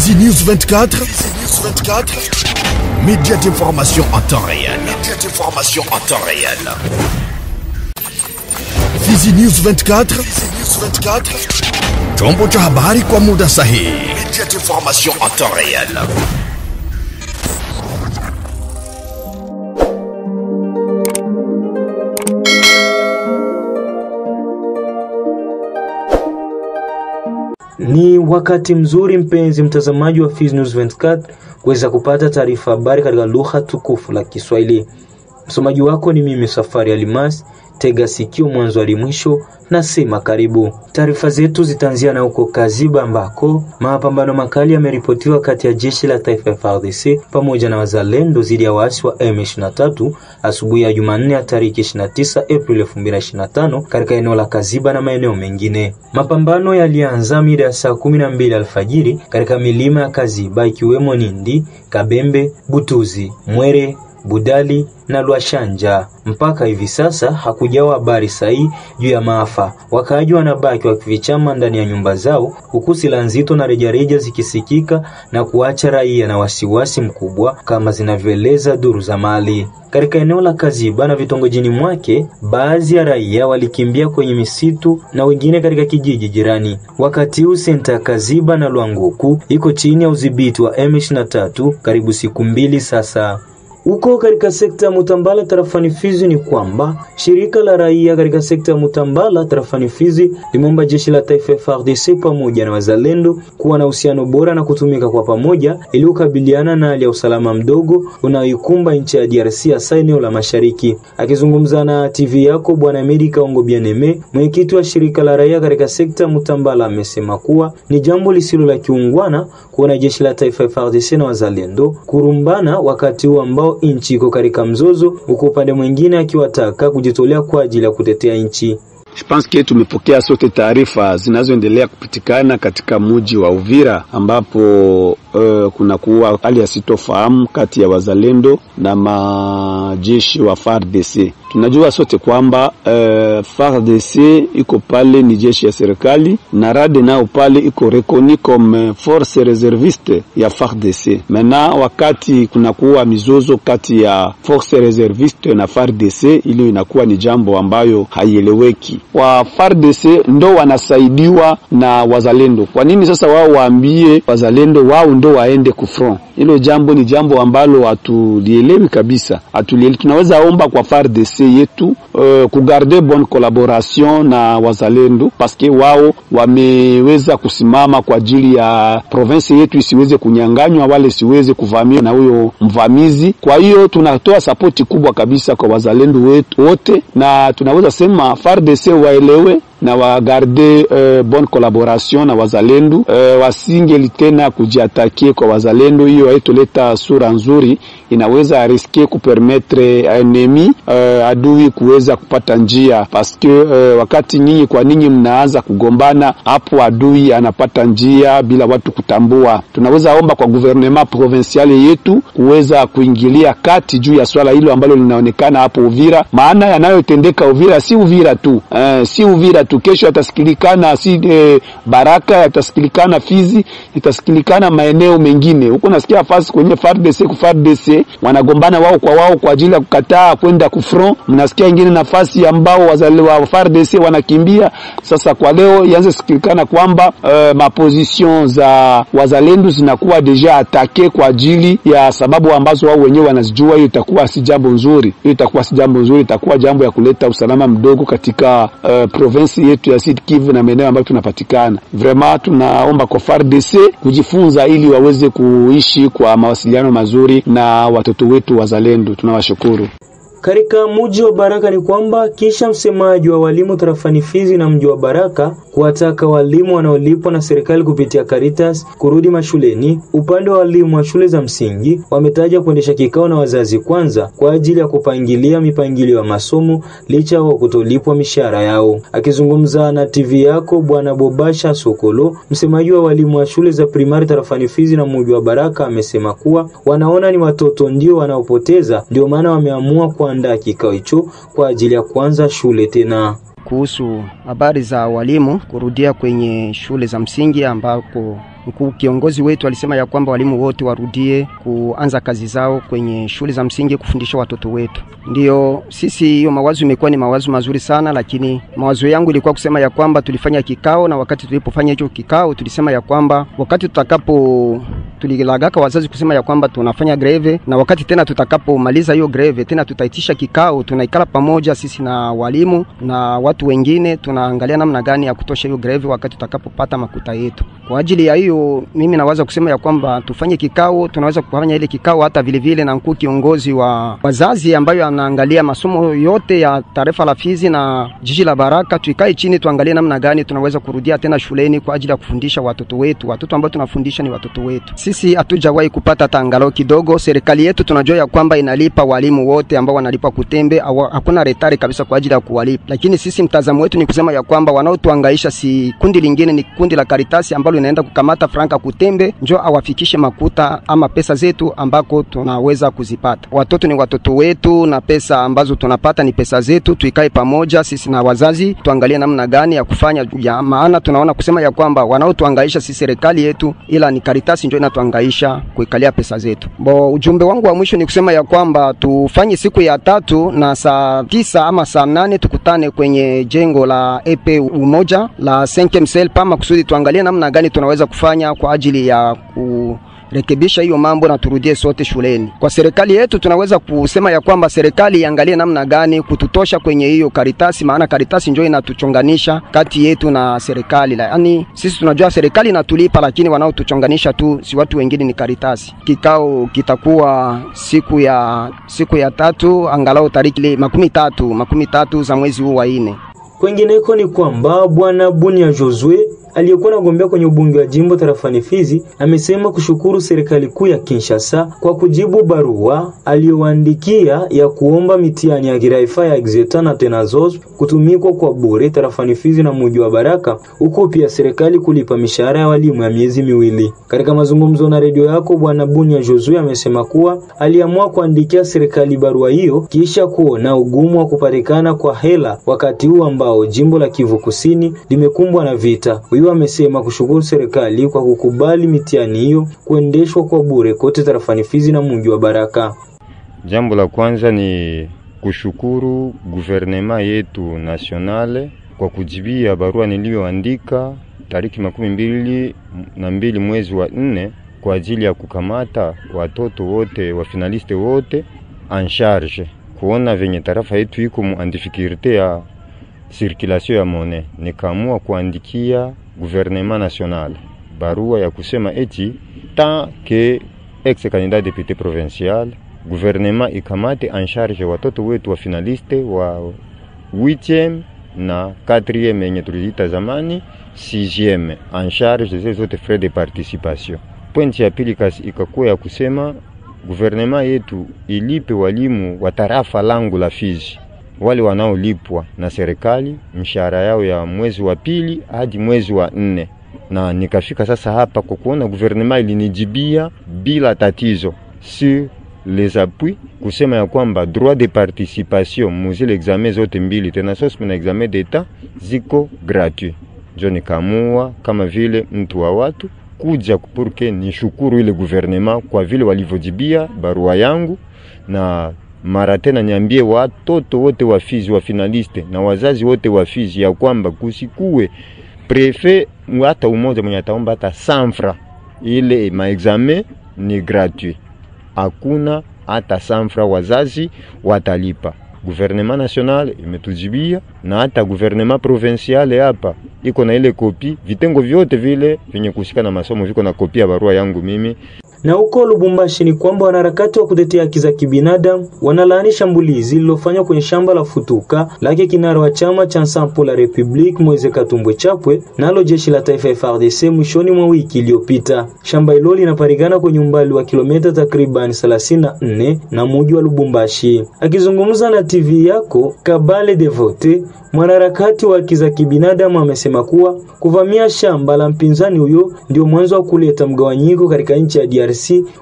Fizi News 24. Média d'information en temps réel. Fizi News 24. Chombo cha habari kwa muda sahihi. Média d'information en temps réel. Ni wakati mzuri mpenzi mtazamaji wa Fizi News 24 kuweza kupata taarifa habari katika lugha tukufu la Kiswahili. Msomaji wako ni mimi Safari Almas. Tega sikio mwanzo hadi mwisho na sema karibu. Taarifa zetu zitaanzia na huko Kaziba ambako mapambano makali yameripotiwa kati ya jeshi la taifa FARDC pamoja na wazalendo dhidi ya waasi wa M23 asubuhi ya Jumanne ya tariki 29 Aprili 2025 katika eneo la Kaziba na maeneo mengine. Mapambano yalianza mida ya saa 12 alfajiri katika milima ya Kaziba ikiwemo Nindi, Kabembe, Butuzi, Mwere, Budali na Luashanja. Mpaka hivi sasa hakujawa habari sahihi juu ya maafa. Wakaaji wanabaki wakifichama ndani ya nyumba zao, huku silaha nzito na rejareja zikisikika na kuacha raia na wasiwasi mkubwa kama zinavyoeleza duru za mali. Katika eneo la Kaziba na vitongojini mwake, baadhi ya raia walikimbia kwenye misitu na wengine katika kijiji jirani. Wakati huu senta ya Kaziba na Lwanguku iko chini ya udhibiti wa M23 karibu siku mbili sasa. Uko katika sekta ya Mutambala tarafani Fizi ni kwamba shirika la raia katika sekta ya Mutambala tarafani Fizi limeomba jeshi la taifa FARDC pamoja na wazalendo kuwa na uhusiano bora na kutumika kwa pamoja ili kukabiliana na hali ya usalama mdogo unaoikumba nchi ya DRC hasa eneo la mashariki. Akizungumza na TV yako Bwana Medi Kaongo Bianeme, mwenyekiti wa shirika la raia katika sekta ya Mutambala amesema kuwa ni jambo lisilo la kiungwana kuona jeshi la taifa FARDC na wazalendo kurumbana wakati huu ambao nchi iko katika mzozo, huko upande mwingine akiwataka kujitolea kwa ajili ya kutetea nchi. Je pense que tumepokea sote taarifa zinazoendelea kupitikana katika mji wa Uvira ambapo kuna kuwa hali ya sitofahamu kati ya wazalendo na majeshi wa FARDC. Tunajua sote kwamba FARDC iko pale ni jeshi ya serikali na rade nao pale iko reconi comme force reserviste ya FARDC. Mena wakati kuna kuwa mizozo kati ya force reserviste na FARDC, ili inakuwa ni jambo ambayo haieleweki. Wa FARDC ndo wanasaidiwa na wazalendo. Kwa nini sasa wao waambie wazalendo wao ndo waende kufront? Hilo jambo ni jambo ambalo hatulielewi kabisa. Hatulielewi. Tunaweza omba kwa FARDC yetu kugarde bonne collaboration na wazalendo paske wao wameweza kusimama kwa ajili ya province yetu isiweze kunyanganywa wale siweze kuvamiwa na huyo mvamizi. Kwa hiyo tunatoa support kubwa kabisa kwa wazalendo wetu wote, na tunaweza sema FARDC waelewe na wagarde bonne collaboration na wazalendo, wasingeli tena kujiatakie kwa wazalendo. Hiyo haitoleta sura nzuri, inaweza riske kupermettre enemy adui kuweza kupata njia paske wakati nyinyi kwa ninyi mnaanza kugombana, hapo adui anapata njia bila watu kutambua. Tunaweza omba kwa gouvernement provincial yetu kuweza kuingilia kati juu ya swala hilo ambalo linaonekana hapo Uvira, maana yanayotendeka Uvira si Uvira tu, si Uvira tu, kesho atasikilikana Baraka, atasikilikana Fizi, itasikilikana maeneo mengine. Huko nasikia fasi kwenye FARDC wanagombana wao kwa ajili ya kukataa kwenda kufront. Mnasikia ingine nafasi ambao wazalendo wa FARDC wanakimbia. Sasa kwa leo ianze sikilikana kwamba maposition za wazalendo zinakuwa deja atake kwa ajili ya sababu ambazo wao wenyewe wanazijua. Hiyo itakuwa si jambo nzuri. Itakuwa jambo ya kuleta usalama mdogo katika province yetu ya Sud Kivu na maeneo ambayo tunapatikana. Vraiment tunaomba kwa FARDC kujifunza ili waweze kuishi kwa mawasiliano mazuri na watoto wetu wazalendo. Tunawashukuru. Katika mji wa Baraka ni kwamba kisha msemaji wa walimu tarafani Fizi na mji wa Baraka kuwataka walimu wanaolipwa na serikali kupitia Caritas kurudi mashuleni, upande wa walimu wa shule za msingi wametaja kuendesha kikao na wazazi kwanza kwa ajili ya kupangilia mipangilio ya masomo licha ya kutolipwa mishahara yao. Akizungumza na TV yako Bwana Bobasha Sokolo, msemaji wa walimu wa shule za primari tarafani Fizi na mji wa Baraka, amesema kuwa wanaona ni watoto ndio wanaopoteza, ndio maana wameamua kuandaa kikao hicho kwa ajili ya kuanza shule tena. kuhusu habari za walimu kurudia kwenye shule za msingi, ambapo mkuu kiongozi wetu alisema ya kwamba walimu wote warudie kuanza kazi zao kwenye shule za msingi kufundisha watoto wetu. Ndio sisi hiyo mawazo imekuwa ni mawazo mazuri sana, lakini mawazo yangu ilikuwa kusema ya kwamba tulifanya kikao, na wakati tulipofanya hicho kikao tulisema ya kwamba wakati tulilagaka wazazi kusema ya kwamba tunafanya greve, na wakati tena tutakapomaliza hiyo greve tena tutaitisha kikao, tunaikala pamoja sisi na walimu na watu wengine, tunaangalia namna gani ya kutosha hiyo greve wakati tutakapopata makuta yetu. Kwa ajili ya hiyo mimi nawaza kusema ya kwamba tufanye kikao, tunaweza kufanya ile kikao hata vile vile na mkuu kiongozi wa wazazi ambayo anaangalia masomo yote ya tarafa la Fizi na jiji la Baraka, tuikae chini tuangalie namna gani tunaweza kurudia tena shuleni kwa ajili ya kufundisha watoto wetu. Watoto ambao tunafundisha ni watoto wetu. Sisi hatujawahi kupata tangalo kidogo. Serikali yetu tunajua ya kwamba inalipa walimu wote ambao wanalipa kutembe, hakuna retari kabisa kwa ajili ya kuwalipa. Lakini sisi mtazamo wetu ni kusema ya kwamba wanaotuangaisha si kundi lingine, ni kundi la Caritas ambalo inaenda kukamata franka kutembe njoo awafikishe makuta ama pesa zetu ambako tunaweza kuzipata. Watoto ni watoto wetu na pesa ambazo tunapata ni pesa zetu. Tuikae pamoja sisi na wazazi tuangalie namna gani ya kufanya, ya maana tunaona kusema ya kwamba wanaotuangaisha si serikali yetu, ila ni Caritas njoo inatuangaisha kuikalia pesa zetu. Ujumbe wangu wa mwisho ni kusema ya kwamba tufanye siku ya 3 na saa 9 ama saa 8 tukutane kwenye jengo la EP umoja la 5e cell pama kusudi tuangalie namna gani tunaweza kufanya kwa ajili ya kurekebisha hiyo mambo na turudie sote shuleni. Kwa serikali yetu tunaweza kusema ya kwamba serikali iangalie namna gani kututosha kwenye hiyo Caritas, maana Caritas njoo inatuchonganisha kati yetu na serikali. Yaani sisi tunajua serikali inatulipa, lakini wanaotuchonganisha tu si watu wengine, ni Caritas. Kikao kitakuwa siku ya 3 angalau tariki 13 za mwezi huu wa 4. Kwengineko ni kwamba Bwana Bunia Josue aliyekuwa anagombea kwenye ubunge wa jimbo tarafani Fizi amesema kushukuru serikali kuu ya Kinshasa kwa kujibu barua aliyowaandikia ya kuomba mitihani ya kiraifa ya Exeta na Tenazos kutumikwa kwa bure tarafani Fizi na mji wa Baraka, huko pia serikali kulipa mishahara ya walimu ya miezi 2. Katika mazungumzo na redio yako, Bwana Bunia Josue amesema kuwa aliamua kuandikia serikali barua hiyo kisha kuona ugumu wa kupatikana kwa hela wakati huu ambao jimbo la Kivu Kusini limekumbwa na vita. Huyu amesema kushukuru serikali kwa kukubali mitihani hiyo kuendeshwa kwa bure kote tarafani Fizi na mji wa Baraka. Jambo la kwanza ni kushukuru guvernema yetu nationale kwa kujibia barua niliyoandika tariki 22 mwezi wa 4 kwa ajili ya kukamata watoto wote wa finaliste wote en charge, kuona venye tarafa yetu iko mu difficulté ya circulation ya monnaie. Nikaamua kuandikia gouvernement national barua ya kusema eti tant que ex-candidat député provincial gouvernement ikamate en charge watoto wetu wa finaliste wa 8e na 4e yenye tuliita zamani 6e en charge zile zote frais de participation. Pointi ya pili kasi ikakuwa ya kusema gouvernement yetu ilipe walimu wa tarafa langu la Fizi, wale wanaolipwa na serikali mshahara yao ya mwezi wa 2 hadi mwezi wa 4. Na nikafika sasa hapa kwa kuona gouvernement ilinijibia bila tatizo sur les appuis, kusema ya kwamba droit de participation muzile examen zote 2 tena sosme na examen d'etat ziko gratuit. Jo nikamua kama vile mtu wa watu kuja kupurke nishukuru ile gouvernement kwa vile walivojibia barua yangu, na mara tena niambie watoto wote wa Fizi wa finaliste na wazazi wote wa Fizi ya kwamba kusikue prefet hata umoja mwenye ataomba hata 100 francs, ile maexamen ni gratuit, hakuna hata 100 francs wazazi watalipa. Gouvernement national imetujibia na hata gouvernement provincial hapa iko na ile kopi, vitengo vyote vile venye kusika na masomo viko na kopia barua yangu mimi. Na huko Lubumbashi ni kwamba wanaharakati wa kutetea haki za kibinadamu wanalaani shambulizi lililofanywa kwenye shamba la Futuka lake kinara wa chama cha Ensemble pour la République Moise Katumbi Chapwe nalo jeshi la taifa FARDC mwishoni mwa wiki iliyopita. Shamba hilo linapatikana kwenye umbali wa kilomita takriban 34 na mji wa Lubumbashi. Akizungumza na TV yako Kabale Devote, mwanaharakati wa haki za kibinadamu amesema kuwa kuvamia shamba la mpinzani huyo ndio mwanzo wa kuleta mgawanyiko katika nchi ya DRC,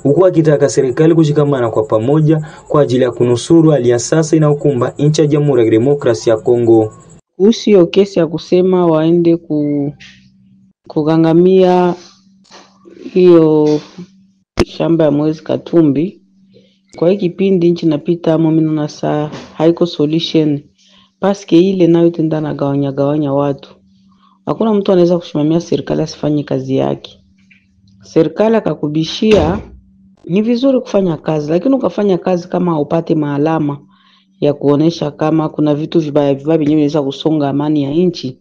huku akitaka serikali kushikamana kwa pamoja kwa ajili ya kunusuru hali ya sasa inayokumba nchi ya Jamhuri ya Demokrasia ya Kongo. kuhusu hiyo kesi ya kusema waende kugangamia hiyo shamba ya Moise Katumbi. Kwa hii kipindi nchi napita mimi naona saa haiko solution. Paske ile nayo tenda na gawanya watu. Hakuna mtu anaweza kusimamia serikali asifanye kazi yake. Serikali akakubishia ni vizuri kufanya kazi, lakini ukafanya kazi kama upate maalama ya kuonesha kama kuna vitu vibaya vyenyewe vinaweza kusonga amani ya nchi,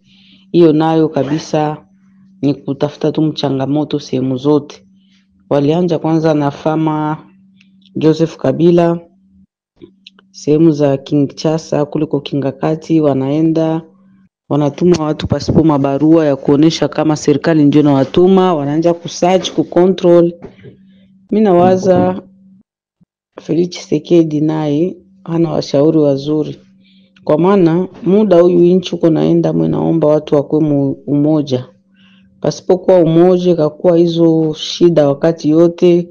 hiyo nayo kabisa ni kutafuta tu mchangamoto sehemu zote. Walianza kwanza na fama Joseph Kabila, sehemu za Kinshasa kuliko Kingakati, wanaenda wanatuma watu pasipo mabarua ya kuonesha kama serikali ndio inawatuma, wanaanza kusearch, kucontrol. Mimi nawaza Felix Tshisekedi naye hana washauri wazuri. Kwa maana muda huyu nchi uko naenda naomba watu wakwe umoja. Pasipokuwa umoja ikakuwa hizo shida wakati yote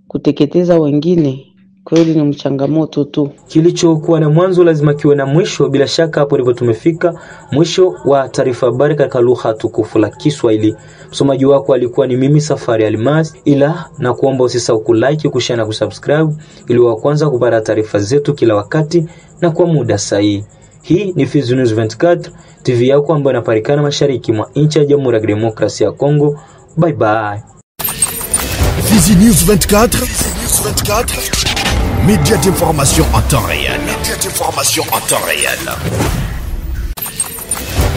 kuteketeza wengine. Kweli ni mchangamoto tu. Kilichokuwa na mwanzo lazima kiwe na mwisho. Bila shaka hapo ndipo tumefika mwisho wa taarifa habari katika lugha tukufu la Kiswahili. Msomaji wako alikuwa ni mimi Safari Almas, ila na kuomba usisahau kulike, kushare na kusubscribe ili wa kwanza kupata taarifa zetu kila wakati na kwa muda sahihi. Hii ni Fizi News 24 TV yako ambayo inapatikana mashariki mwa nchi ya Jamhuri ya Demokrasia ya Kongo. Bye bye. Fizi News 24, média d'information en temps réel.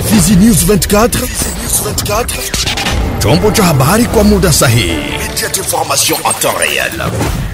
Fizi News 24, chombo cha habari kwa muda sahihi. Média d'information en temps réel.